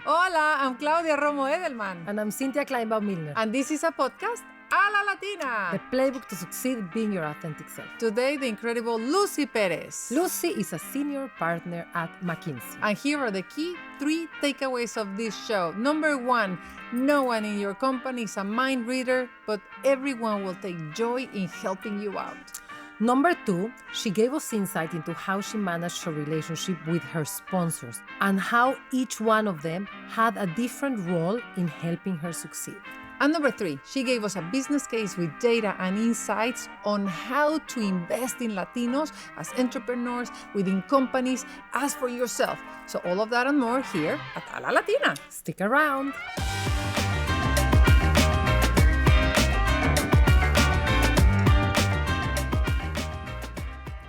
Hola, I'm Claudia Romo Edelman. And I'm Cynthia Kleinbaum Milner. And this is a podcast, A la Latina. The playbook to succeed being your authentic self. Today, the incredible Lucy Pérez. Lucy is a senior partner at McKinsey. And here are the key 3 takeaways of this show. Number 1, no one in your company is a mind reader, but everyone will take joy in helping you out. Number 2, she gave us insight into how she managed her relationship with her sponsors and how each one of them had a different role in helping her succeed. And number 3, she gave us a business case with data and insights on how to invest in Latinos as entrepreneurs within companies as for yourself. So all of that and more here at A la Latina. Stick around.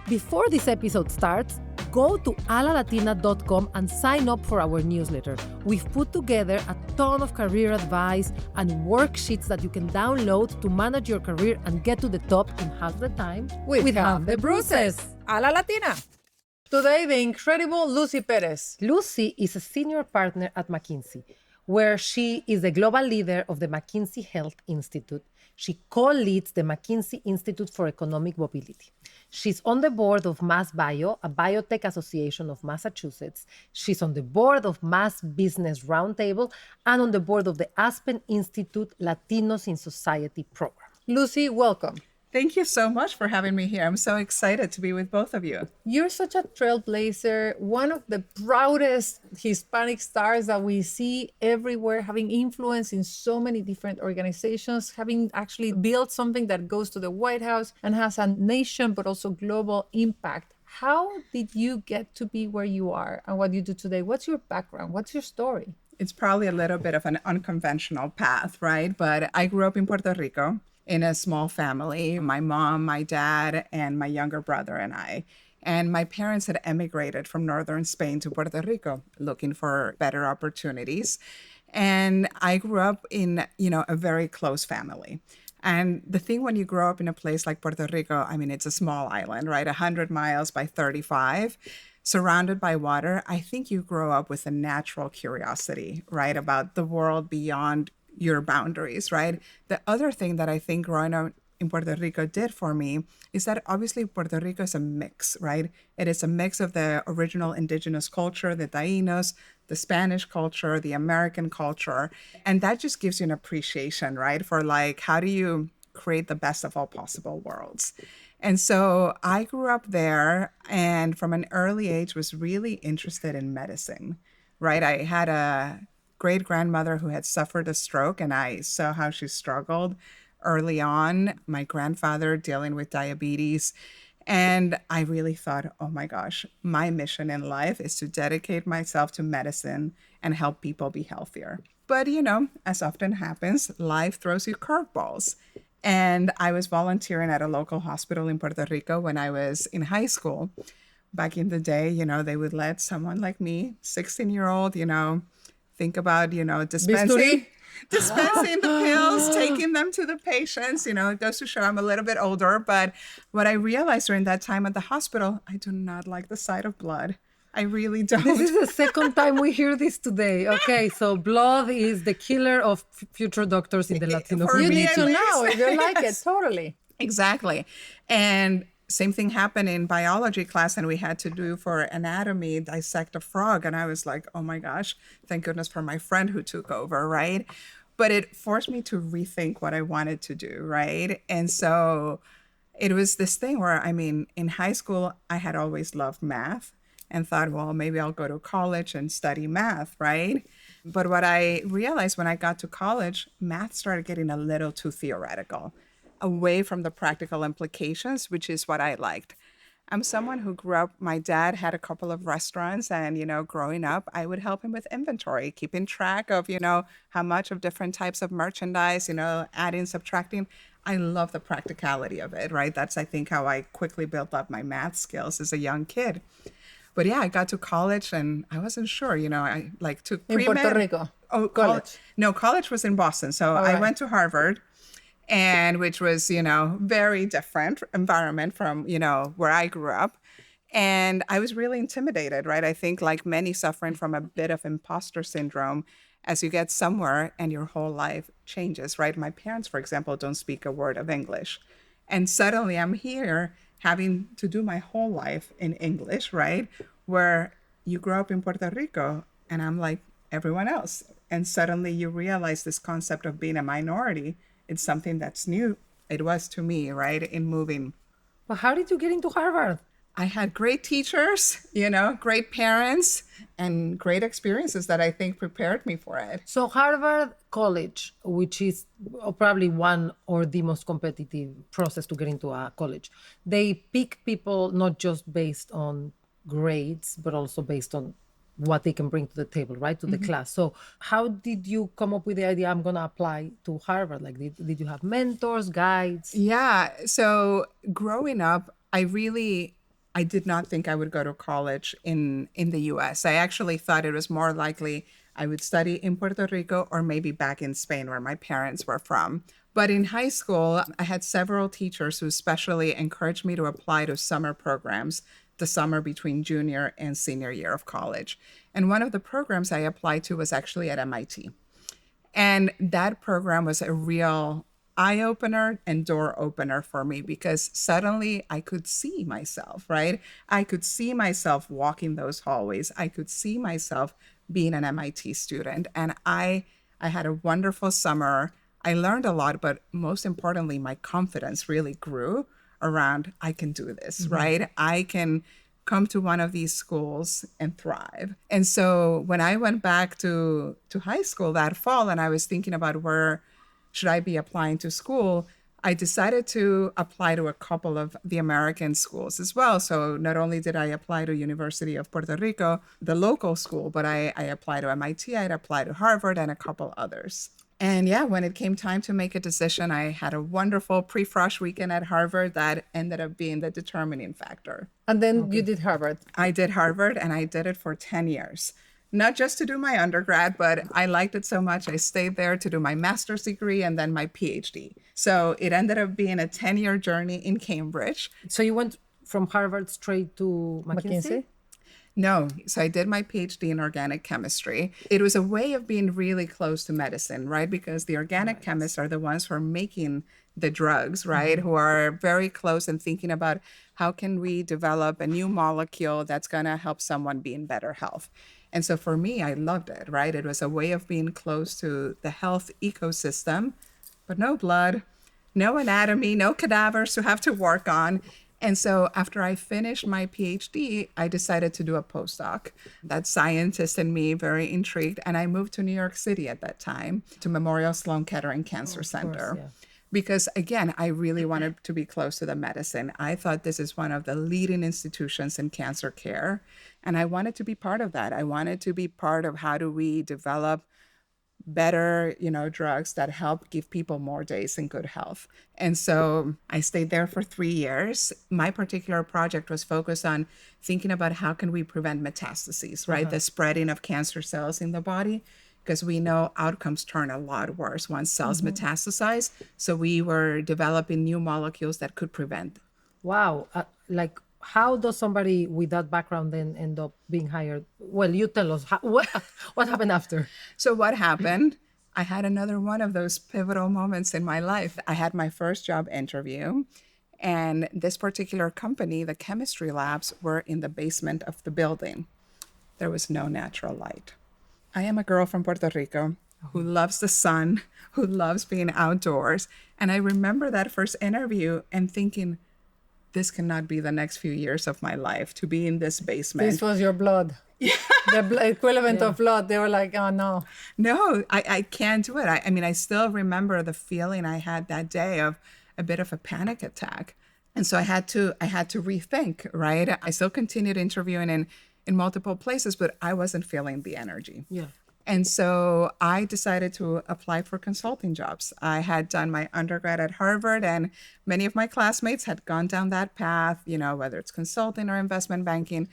Before this episode starts, go to alalatina.com and sign up for our newsletter. We've put together a ton of career advice and worksheets that you can download to manage your career and get to the top in half the time with half the bruises. A la Latina. Today, the incredible Lucy Pérez. Lucy is a senior partner at McKinsey, where she is the global leader of the McKinsey Health Institute. She co-leads the McKinsey Institute for Economic Mobility. She's on the board of MassBio, a biotech association of Massachusetts. She's on the board of Mass Business Roundtable and on the board of the Aspen Institute Latinos in Society program. Lucy, welcome. Thank you so much for having me here. I'm so excited to be with both of you. You're such a trailblazer, one of the proudest Hispanic stars that we see everywhere, having influence in so many different organizations, having actually built something that goes to the White House and has a nation but also global impact. How did you get to be where you are and what you do today? What's your background? What's your story? It's probably a little bit of an unconventional path, right? But I grew up in Puerto Rico in a small family, my mom, my dad, and my younger brother and I. And my parents had emigrated from northern Spain to Puerto Rico looking for better opportunities. And I grew up in, a very close family. And the thing when you grow up in a place like Puerto Rico, it's a small island, right? 100 miles by 35, surrounded by water. I think you grow up with a natural curiosity, right? About the world beyond your boundaries, right? The other thing that I think growing up in Puerto Rico did for me is that obviously Puerto Rico is a mix, right? It is a mix of the original indigenous culture, the Tainos, the Spanish culture, the American culture. And that just gives you an appreciation, right? For how do you create the best of all possible worlds? And so I grew up there and from an early age was really interested in medicine, right? I had a great-grandmother who had suffered a stroke, and I saw how she struggled early on. My grandfather dealing with diabetes. And I really thought, oh my gosh, my mission in life is to dedicate myself to medicine and help people be healthier. But, as often happens, life throws you curveballs. And I was volunteering at a local hospital in Puerto Rico when I was in high school. Back in the day, they would let someone like me, 16-year-old, think about, dispensing the pills, taking them to the patients. It goes to show I'm a little bit older. But what I realized during that time at the hospital, I do not like the sight of blood. I really don't. This is the second time we hear this today. Okay, so blood is the killer of future doctors in the Latino community. You need to know if you like it, Yes. totally. Exactly. And same thing happened in biology class, and we had to do for anatomy, dissect a frog. And I was like, oh my gosh, thank goodness for my friend who took over, right? But it forced me to rethink what I wanted to do, right? And so it was this thing where, in high school, I had always loved math and thought, well, maybe I'll go to college and study math, right? But what I realized when I got to college, math started getting a little too theoretical, away from the practical implications, which is what I liked. I'm someone who grew up, my dad had a couple of restaurants and, growing up, I would help him with inventory, keeping track of, how much of different types of merchandise, adding, subtracting. I love the practicality of it, right? That's, I think, how I quickly built up my math skills as a young kid. But yeah, I got to college and I wasn't sure, I took pre-med. In Puerto Rico? Oh, college? No, college was in Boston. So I went to Harvard. And which was, very different environment from, where I grew up. And I was really intimidated, right? I think, like many, suffering from a bit of imposter syndrome as you get somewhere and your whole life changes, right? My parents, for example, don't speak a word of English. And suddenly I'm here having to do my whole life in English, right? Where you grow up in Puerto Rico and I'm like everyone else. And suddenly you realize this concept of being a minority, it's something that's new. It was to me, right? In moving. But how did you get into Harvard? I had great teachers, great parents, and great experiences that I think prepared me for it. So Harvard College, which is probably one or the most competitive process to get into a college, they pick people not just based on grades, but also based on what they can bring to the table, right? To the class. So how did you come up with the idea, I'm going to apply to Harvard? Like, did you have mentors, guides? Yeah. So growing up, I did not think I would go to college in the US. I actually thought it was more likely I would study in Puerto Rico or maybe back in Spain where my parents were from. But in high school, I had several teachers who especially encouraged me to apply to summer programs the summer between junior and senior year of college. And one of the programs I applied to was actually at MIT. And that program was a real eye opener and door opener for me because suddenly I could see myself, right? I could see myself walking those hallways. I could see myself being an MIT student. And I had a wonderful summer. I learned a lot, but most importantly, my confidence really grew around I can do this, right? I can come to one of these schools and thrive. And so when I went back to high school that fall and I was thinking about where should I be applying to school, I decided to apply to a couple of the American schools as well. So not only did I apply to University of Puerto Rico, the local school, but I applied to MIT, I'd applied to Harvard and a couple others. And yeah, when it came time to make a decision, I had a wonderful pre-frosh weekend at Harvard that ended up being the determining factor. And then you did Harvard. I did Harvard and I did it for 10 years. Not just to do my undergrad, but I liked it so much. I stayed there to do my master's degree and then my PhD. So it ended up being a 10-year journey in Cambridge. So you went from Harvard straight to McKinsey? No. So I did my PhD in organic chemistry. It was a way of being really close to medicine, right? Because the organic chemists are the ones who are making the drugs, right? Who are very close and thinking about how can we develop a new molecule that's going to help someone be in better health. And so for me, I loved it, right? It was a way of being close to the health ecosystem, but no blood, no anatomy, no cadavers to have to work on. And so after I finished my PhD, I decided to do a postdoc. That scientist in me, very intrigued. And I moved to New York City at that time to Memorial Sloan Kettering Cancer Center. Because again, I really wanted to be close to the medicine. I thought this is one of the leading institutions in cancer care. And I wanted to be part of that. I wanted to be part of how do we develop better, drugs that help give people more days in good health. And so I stayed there for 3 years. My particular project was focused on thinking about how can we prevent metastases, right? The spreading of cancer cells in the body, because we know outcomes turn a lot worse once cells metastasize. So we were developing new molecules that could prevent. Wow. How does somebody with that background then end up being hired? Well, you tell us, what happened after? So what happened? I had another one of those pivotal moments in my life. I had my first job interview, and this particular company, the chemistry labs, were in the basement of the building. There was no natural light. I am a girl from Puerto Rico who loves the sun, who loves being outdoors. And I remember that first interview and thinking, this cannot be the next few years of my life to be in this basement. This was your blood. Yeah. The equivalent of blood. They were like, oh, no. No, I can't do it. I mean, I still remember the feeling I had that day of a bit of a panic attack. And so I had to rethink, right? I still continued interviewing in multiple places, but I wasn't feeling the energy. Yeah. And so I decided to apply for consulting jobs. I had done my undergrad at Harvard, and many of my classmates had gone down that path, whether it's consulting or investment banking.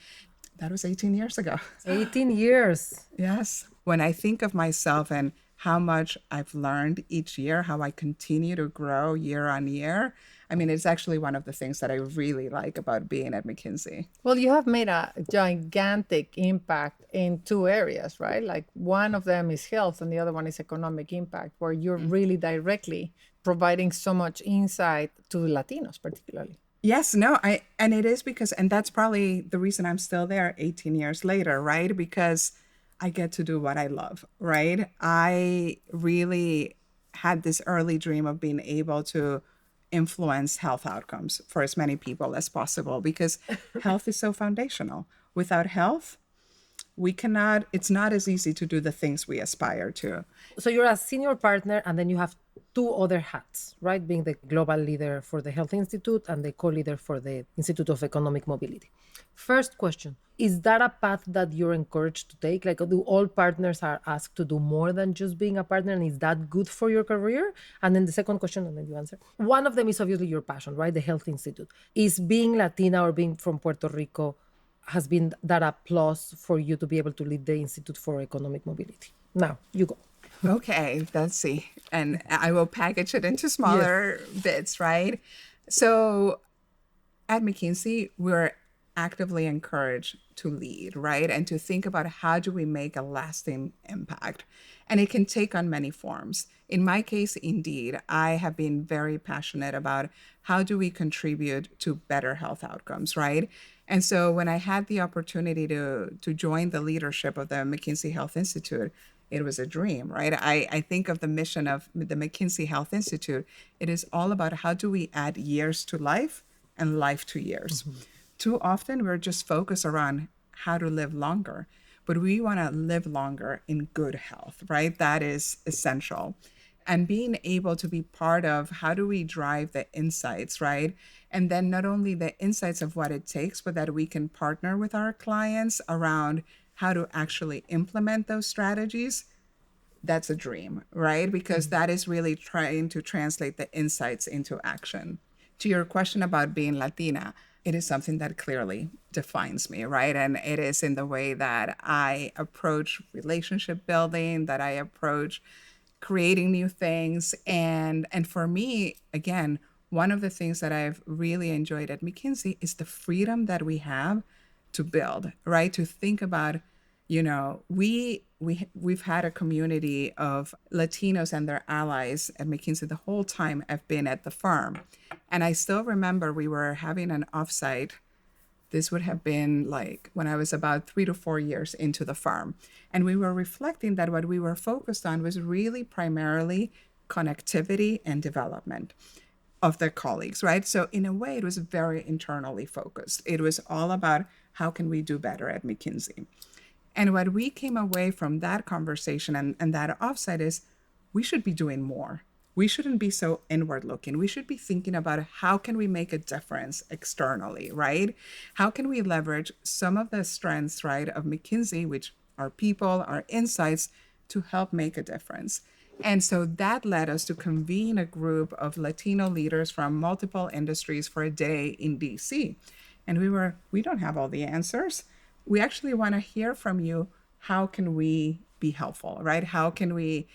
That was 18 years ago. 18 years. Yes. When I think of myself and how much I've learned each year, how I continue to grow year on year, I mean, it's actually one of the things that I really like about being at McKinsey. Well, you have made a gigantic impact in two areas, right? Like one of them is health and the other one is economic impact, where you're really directly providing so much insight to Latinos, particularly. Yes, no, and it is because, and that's probably the reason I'm still there 18 years later, right? Because I get to do what I love, right? I really had this early dream of being able to influence health outcomes for as many people as possible because health is so foundational. Without health, we cannot, it's not as easy to do the things we aspire to. So you're a senior partner, and then you have two other hats, right? Being the global leader for the Health Institute and the co-leader for the Institute of Economic Mobility. First question, is that a path that you're encouraged to take? Like, do all partners are asked to do more than just being a partner? And is that good for your career? And then the second question, and then you answer. One of them is obviously your passion, right? The Health Institute. Is being Latina or being from Puerto Rico, has been that a plus for you to be able to lead the Institute for Economic Mobility? Now, you go. Okay, let's see. And I will package it into smaller bits, right? So at McKinsey, we're actively encouraged to lead, right? And to think about how do we make a lasting impact? And it can take on many forms. In my case, indeed, I have been very passionate about how do we contribute to better health outcomes, right? And so when I had the opportunity to join the leadership of the McKinsey Health Institute, it was a dream, right? I think of the mission of the McKinsey Health Institute. It is all about how do we add years to life and life to years. Too often we're just focused around how to live longer, but we want to live longer in good health, right? That is essential. And being able to be part of how do we drive the insights, right? And then not only the insights of what it takes, but that we can partner with our clients around how to actually implement those strategies. That's a dream, right? Because that is really trying to translate the insights into action. To your question about being Latina, it is something that clearly defines me, right? And it is in the way that I approach relationship building, that I approach creating new things. And for me, again, one of the things that I've really enjoyed at McKinsey is the freedom that we have to build, right? To think about, you know, we've had a community of Latinos and their allies at McKinsey the whole time I've been at the firm. And I still remember we were having an offsite. This would have been like when I was about 3 to 4 years into the firm. And we were reflecting that what we were focused on was really primarily connectivity and development of their colleagues, right? So in a way, it was very internally focused. It was all about how can we do better at McKinsey. And what we came away from that conversation and that offsite is we should be doing more. We shouldn't be so inward looking. We should be thinking about how can we make a difference externally, right? How can we leverage some of the strengths, right, of McKinsey, which are people, our insights, to help make a difference. And so that led us to convene a group of Latino leaders from multiple industries for a day in DC. And we don't have all the answers. We actually want to hear from you. How can we be helpful, right? How can we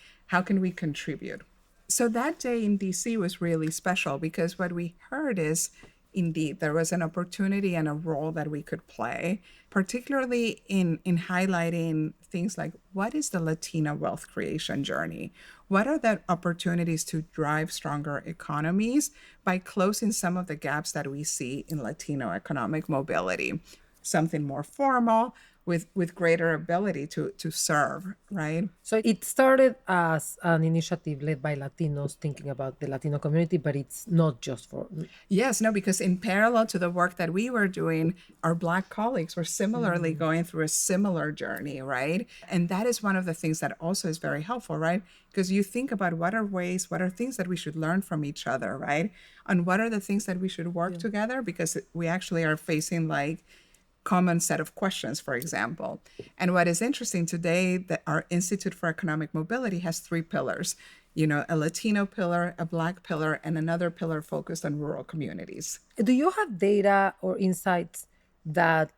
contribute? So that day in DC was really special because what we heard is, indeed, there was an opportunity and a role that we could play, particularly in highlighting things like what is the Latina wealth creation journey? What are the opportunities to drive stronger economies by closing some of the gaps that we see in Latino economic mobility? Something more formal with greater ability to serve, right? So it started as an initiative led by Latinos thinking about the Latino community, but it's not just for... Yes, no, because in parallel to the work that we were doing, our Black colleagues were similarly going through a similar journey, right? And that is one of the things that also is very helpful, right? Because you think about what are things that we should learn from each other, right? And what are the things that we should work together, because we actually are facing like common set of questions, for example. And what is interesting today, that our Institute for Economic Mobility has 3 pillars, you know, a Latino pillar, a Black pillar, and another pillar focused on rural communities. Do you have data or insights that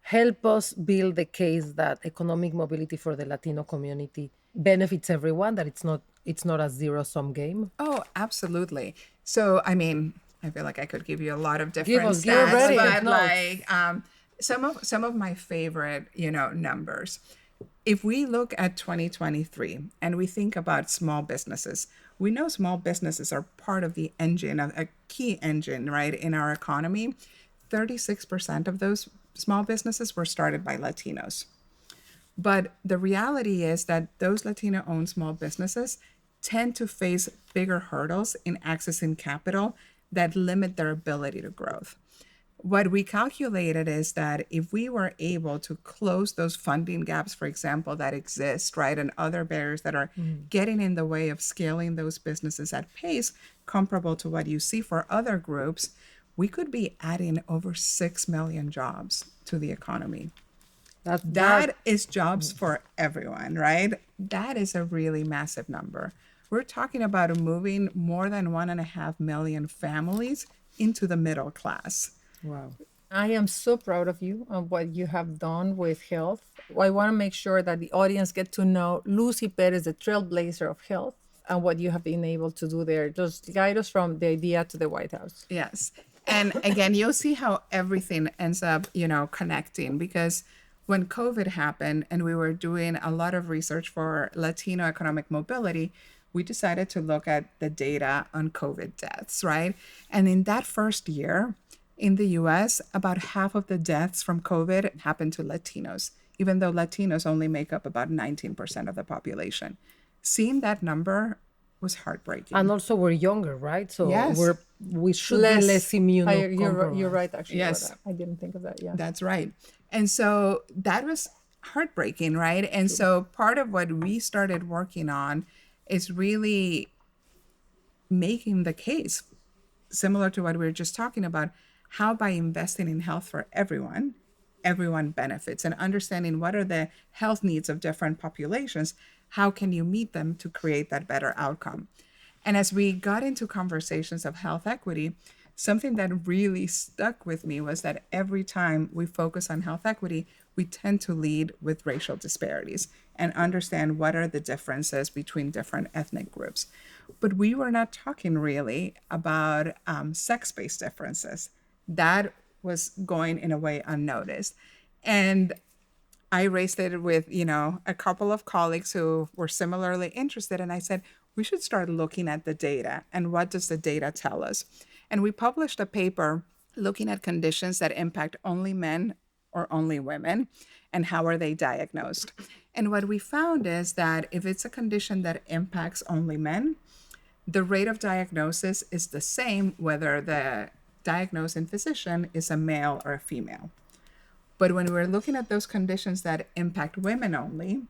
help us build the case that economic mobility for the Latino community benefits everyone, that it's not a zero-sum game? Oh, absolutely. So, I mean, I feel like I could give you a lot of Give different us, stats, you're ready. but No. like some of my favorite, numbers. If we look at 2023 and we think about small businesses, we know small businesses are part of the engine, a key engine, right, in our economy. 36% of those small businesses were started by Latinos. But the reality is that those Latino owned small businesses tend to face bigger hurdles in accessing capital that limit their ability to growth. What we calculated is that if we were able to close those funding gaps, for example, that exist, right, and other barriers that are getting in the way of scaling those businesses at pace comparable to what you see for other groups, we could be adding over 6 million jobs to the economy. That is jobs for everyone, right? That is a really massive number. We're talking about moving more than 1.5 million families into the middle class. Wow. I am so proud of you and what you have done with health. I want to make sure that the audience get to know Lucy Pérez, the trailblazer of health, and what you have been able to do there. Just guide us from the idea to the White House. Yes. And again, you'll see how everything ends up, connecting, because when COVID happened and we were doing a lot of research for Latino economic mobility, we decided to look at the data on COVID deaths, right? And in that first year in the US, about half of the deaths from COVID happened to Latinos, even though Latinos only make up about 19% of the population. Seeing that number was heartbreaking. And also we're younger, right? So Yes. we should be less immune. You're right, actually. Yes. I didn't think of that. Yeah. That's right. And so that was heartbreaking, right? And so part of what we started working on is really making the case, similar to what we were just talking about, how by investing in health for everyone, everyone benefits, and understanding what are the health needs of different populations, how can you meet them to create that better outcome? And as we got into conversations of health equity, something that really stuck with me was that every time we focus on health equity, we tend to lead with racial disparities and understand what are the differences between different ethnic groups. But we were not talking really about sex-based differences. That was going in a way unnoticed. And I raised it with, a couple of colleagues who were similarly interested. And I said, we should start looking at the data and what does the data tell us? And we published a paper looking at conditions that impact only men or only women and how are they diagnosed. And what we found is that if it's a condition that impacts only men, the rate of diagnosis is the same whether the diagnosing physician is a male or a female. But when we're looking at those conditions that impact women only,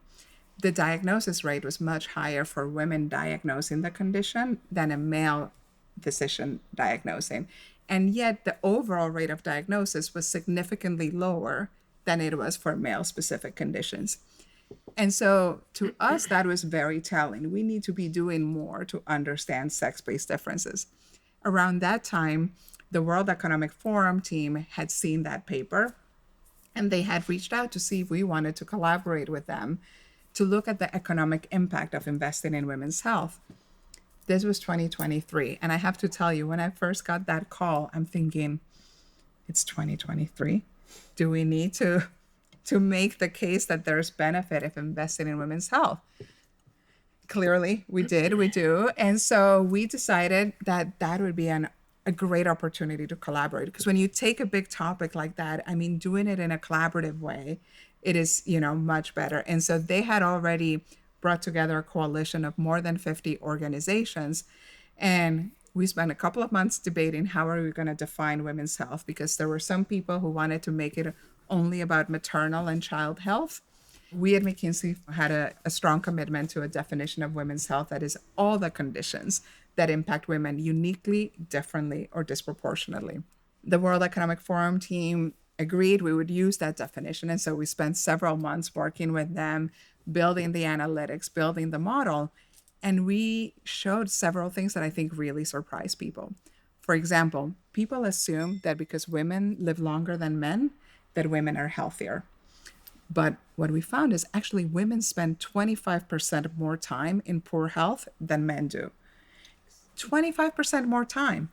the diagnosis rate was much higher for women diagnosing the condition than a male physician diagnosing. And yet the overall rate of diagnosis was significantly lower than it was for male-specific conditions. And so to us, that was very telling. We need to be doing more to understand sex-based differences. Around that time, the World Economic Forum team had seen that paper, and they had reached out to see if we wanted to collaborate with them to look at the economic impact of investing in women's health. This was 2023. And I have to tell you, when I first got that call, I'm thinking, it's 2023. Do we need to make the case that there's benefit if investing in women's health? Clearly, we do. And so we decided that that would be a great opportunity to collaborate. Because when you take a big topic like that, doing it in a collaborative way, it is, much better. And so they had already brought together a coalition of more than 50 organizations. And we spent a couple of months debating how are we going to define women's health, because there were some people who wanted to make it only about maternal and child health. We at McKinsey had a strong commitment to a definition of women's health that is all the conditions that impact women uniquely, differently, or disproportionately. The World Economic Forum team agreed we would use that definition. And so we spent several months working with them, building the analytics, building the model. And we showed several things that I think really surprised people. For example, people assume that because women live longer than men, that women are healthier. But what we found is actually women spend 25% more time in poor health than men do. 25% more time.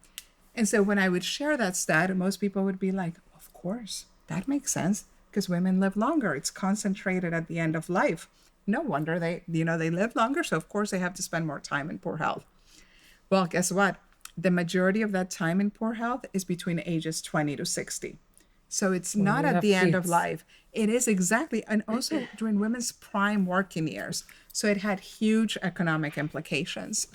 And so when I would share that stat, most people would be like, of course, that makes sense because women live longer. It's concentrated at the end of life. No wonder they live longer. So of course they have to spend more time in poor health. Well, guess what? The majority of that time in poor health is between ages 20 to 60. So it's When not they at have the end of kids. life. It is exactly, and also during women's prime working years. So it had huge economic implications.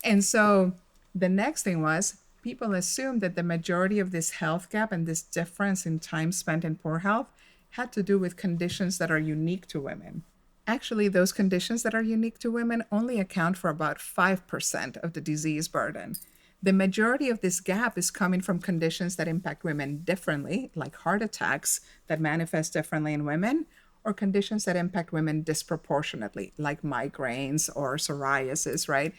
And so the next thing was people assumed that the majority of this health gap and this difference in time spent in poor health had to do with conditions that are unique to women. Actually, those conditions that are unique to women only account for about 5% of the disease burden. The majority of this gap is coming from conditions that impact women differently, like heart attacks that manifest differently in women, or conditions that impact women disproportionately, like migraines or psoriasis, right?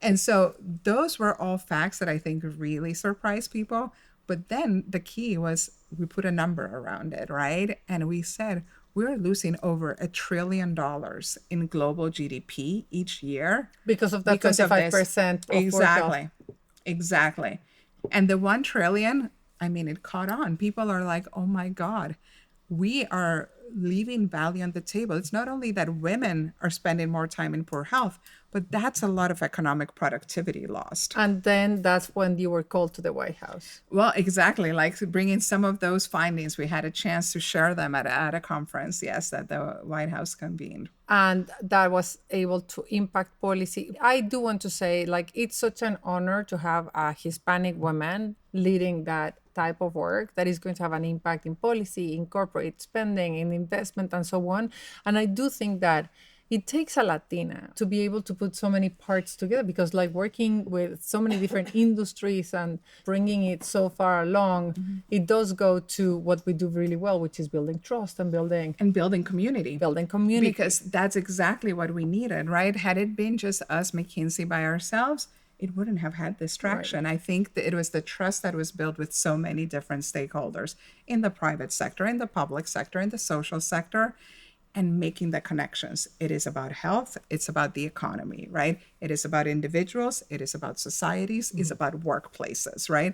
And so those were all facts that I think really surprised people. But then the key was we put a number around it, right? And we said we're losing over $1 trillion in global GDP each year Because of that because of this. 25% of poor health. Exactly. And the 1 trillion, I mean, it caught on. People are like, oh my God, we are leaving value on the table. It's not only that women are spending more time in poor health, but that's a lot of economic productivity lost. And then that's when you were called to the White House. Well, exactly. Like bringing some of those findings, we had a chance to share them at a conference, yes, that the White House convened. And that was able to impact policy. I do want to say, like, it's such an honor to have a Hispanic woman leading that type of work that is going to have an impact in policy, in corporate spending, in investment, and so on. And I do think that it takes a Latina to be able to put so many parts together, because like working with so many different industries and bringing it so far along, it does go to what we do really well, which is building trust and building Community. building community. Because that's exactly what we needed, right? Had it been just us, McKinsey, by ourselves, it wouldn't have had this traction. I think that it was the trust that was built with so many different stakeholders in the private sector, in the public sector, in the social sector, and making the connections. It is about health. It's about the economy, right? It is about individuals. It is about societies. It's about workplaces, right?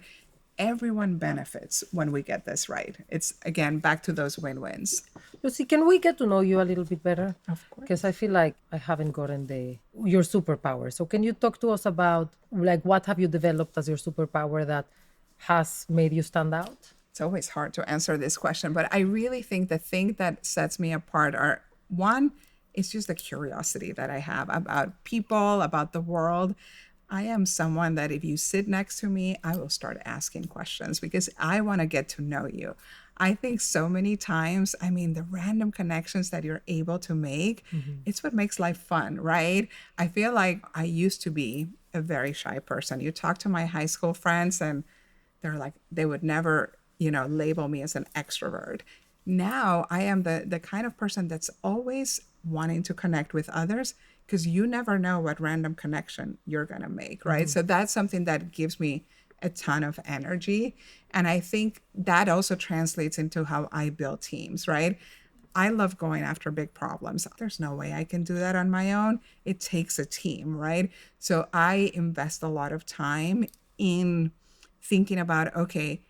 Everyone benefits when we get this right. It's, again, back to those win-wins. Lucy, can we get to know you a little bit better? Of course. Because I feel like I haven't gotten your superpower. So can you talk to us about like what have you developed as your superpower that has made you stand out? It's always hard to answer this question, but I really think the thing that sets me apart are, one, it's just the curiosity that I have about people, about the world. I am someone that if you sit next to me, I will start asking questions because I want to get to know you. I think so many times, I mean, the random connections that you're able to make, it's what makes life fun, right? I feel like I used to be a very shy person. You talk to my high school friends and they're like, they would never, label me as an extrovert. Now I am the kind of person that's always wanting to connect with others because you never know what random connection you're going to make, right? So that's something that gives me a ton of energy. And I think that also translates into how I build teams, right? I love going after big problems. There's no way I can do that on my own. It takes a team, right? So I invest a lot of time in thinking about, okay,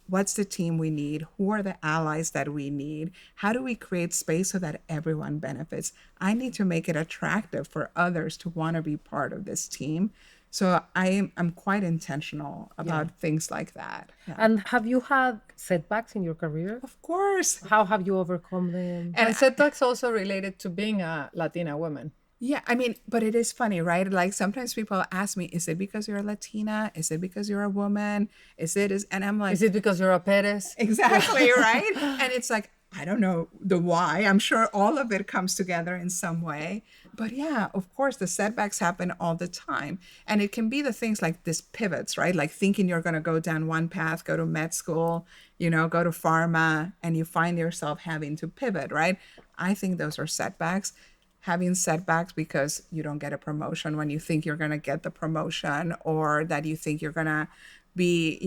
what's the team we need? Who are the allies that we need? How do we create space so that everyone benefits? I need to make it attractive for others to want to be part of this team. So I'm quite intentional about things like that. Yeah. And have you had setbacks in your career? Of course. How have you overcome them? And setbacks also related to being a Latina woman. Yeah, I mean, but it is funny, right? Like sometimes people ask me, is it because you're a Latina? Is it because you're a woman? And I'm like, Is it because you're a Perez? exactly, right? And it's like, I don't know the why. I'm sure all of it comes together in some way. But yeah, of course, the setbacks happen all the time. And it can be the things like this pivots, right? Like thinking you're going to go down one path, go to med school, go to pharma, and you find yourself having to pivot, right? I think those are setbacks. Having setbacks because you don't get a promotion when you think you're going to get the promotion, or that you think you're going to be,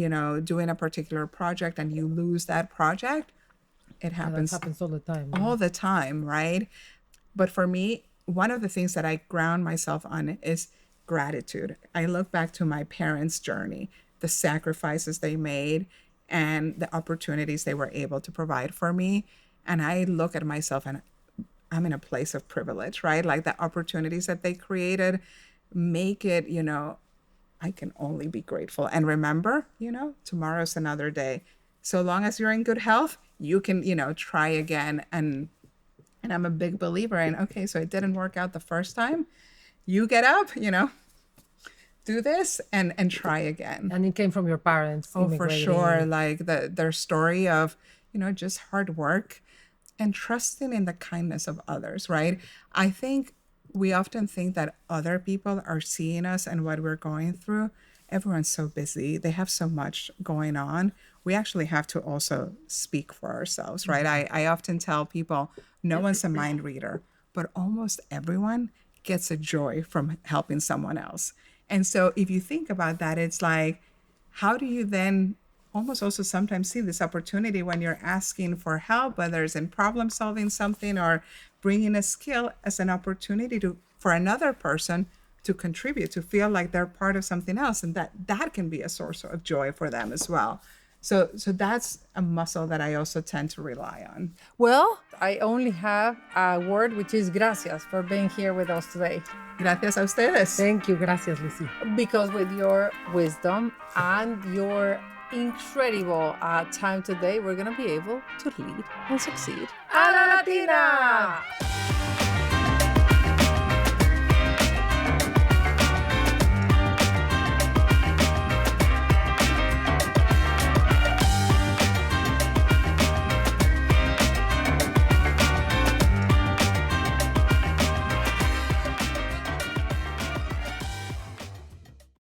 doing a particular project and you lose that project. It happens. That happens all the time. All the time, right? But for me, one of the things that I ground myself on is gratitude. I look back to my parents' journey. the sacrifices they made and the opportunities they were able to provide for me. And I look at myself and I'm in a place of privilege, right? Like the opportunities that they created make it, I can only be grateful. And remember, tomorrow's another day. So long as you're in good health, you can, try again. And I'm a big believer in, okay, so it didn't work out the first time. You get up, do this and try again. And it came from your parents. Oh, for immigrating. sure. Like their story of, just hard work and trusting in the kindness of others, right? I think we often think that other people are seeing us and what we're going through. Everyone's so busy. They have so much going on. We actually have to also speak for ourselves, right? I often tell people, no one's a mind reader, but almost everyone gets a joy from helping someone else. And so if you think about that, it's like, how do you then almost also sometimes see this opportunity when you're asking for help, whether it's in problem solving something or bringing a skill as an opportunity for another person to contribute, to feel like they're part of something else, and that can be a source of joy for them as well. So that's a muscle that I also tend to rely on. Well, I only have a word, which is gracias for being here with us today. Gracias a ustedes. Thank you. Gracias, Lucy. Because with your wisdom and your incredible time today, we're going to be able to lead and succeed. ¡A la Latina!